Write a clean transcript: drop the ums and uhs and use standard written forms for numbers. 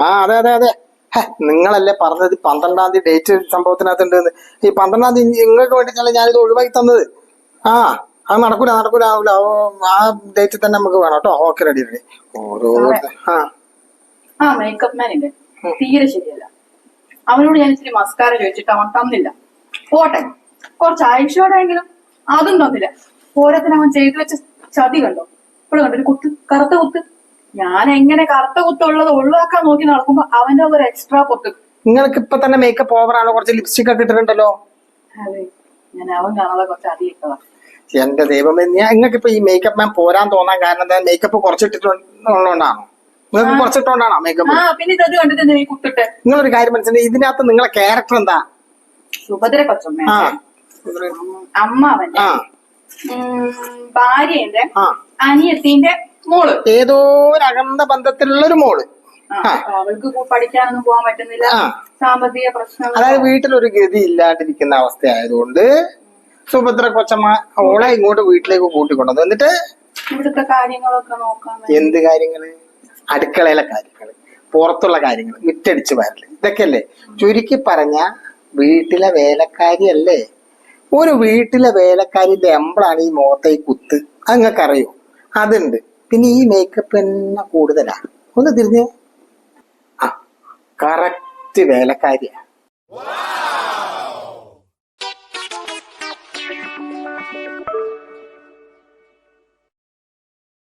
ആ അതെ അതെ അതെ. നിങ്ങളല്ലേ പറഞ്ഞത് 12-ാം തീയതി ഡേറ്റ് സംഭവത്തിനകത്തുണ്ടെന്ന്. ഈ 12-ാം തീയതി നിങ്ങൾക്ക് വേണ്ടിയിട്ടല്ലേ ഞാനിത് ഒഴിവാക്കി തന്നത്. ആ അത് നടക്കൂല നടക്കൂല ആവൂല. ആ ഡേറ്റിൽ തന്നെ നമുക്ക് വേണം കേട്ടോ. Okay ready ready. ഓരോ ആ മേക്കപ്പ് മാൻ ഇല്ലേ, തീരെ ശരിയല്ല. അവനോട് ഞാൻ ഇച്ചിരി മസ്കാര ചോദിച്ചിട്ട് അവൻ തന്നില്ല. പോട്ടെ, കുറച്ച് ആഴ്ചയോടെങ്കിലും അതും തന്നില്ല. പോരത്തിന് അവൻ ചെയ്തു വെച്ച ചതി കണ്ടോ? ഇപ്പോൾ കണ്ടോ ഒരു കുത്ത്, കറുത്ത കുത്ത്. ഞാൻ എങ്ങനെ കറുത്ത കുത്തുള്ളത് ഒഴിവാക്കാൻ നോക്കി നടക്കുമ്പോ അവന്റെ ഒരു എക്സ്ട്രാ പൊത്ത്. നിങ്ങൾക്ക് ഇപ്പൊ തന്നെ മേക്കപ്പ് ഓവറാണോ? കുറച്ച് ലിപ്സ്റ്റിക് ഒക്കെ ഇട്ടിട്ടുണ്ടല്ലോ. അതെ, ഞാൻ അവൻ കാണാതെ കുറച്ച് അതി ഇട്ടതാ. എന്റെ ദൈവമേ, നിങ്ങൾക്ക് ഇപ്പൊ ഈ മേക്കപ്പ് മാൻ പോരാൻ തോന്നാൻ കാരണം എന്താ? മേക്കപ്പ് കുറച്ചിട്ടുള്ളതുകൊണ്ടാണോ? നിങ്ങൾക്ക് കുറച്ചിട്ടോണ്ടാണോ മേക്കപ്പ്? പിന്നെ ഇത് കണ്ടിട്ട് നീ കുത്തിട്ടെ. നിങ്ങളൊരു കാര്യം മനസ്സിലായി, ഇതിനകത്ത് നിങ്ങളെ ക്യാരക്ടർ എന്താ? സുഭദ്ര കൊച്ചമ്മ, അമ്മ അവന്റെ ഭാര്യന്റെ അനിയത്തിന്റെ മോള്, ഏതോ ഒരു അകന്ന ബന്ധത്തിലുള്ള ഒരു മോള്. അവൾക്ക് പഠിക്കാനൊന്നും പോകാൻ പറ്റുന്നില്ല, സാമ്പത്തിക പ്രശ്നം. അതായത് വീട്ടിലൊരു ഗതി ഇല്ലാണ്ടിരിക്കുന്ന അവസ്ഥയായതുകൊണ്ട് സുഭദ്ര കൊച്ചമ്മ ഓളെ ഇങ്ങോട്ട് വീട്ടിലേക്ക് കൂട്ടിക്കൊണ്ടു. എന്നിട്ട് ഇവിടുത്തെ കാര്യങ്ങളൊക്കെ നോക്കാൻ. എന്ത് കാര്യങ്ങള്? അടുക്കളയിലെ കാര്യങ്ങള്, പുറത്തുള്ള കാര്യങ്ങൾ, മിറ്റടിച്ച് വരല്, ഇതൊക്കെയല്ലേ ചുരുക്കി പറഞ്ഞ വീട്ടിലെ വേലക്കാരിയല്ലേ. ഒരു വീട്ടിലെ വേലക്കാരിന്റെ എംബ്ലാണ് ഈ മുഖത്തെ ഈ കുത്ത്. അത് നിങ്ങൾക്ക് അറിയോ? അതുണ്ട്. പിന്നെ ഈ മേക്കപ്പ് തന്നെ കൂടുതലാ. ഒന്ന് തിരിഞ്ഞേ. ആ കറക്റ്റ് വേലക്കാരിയാ.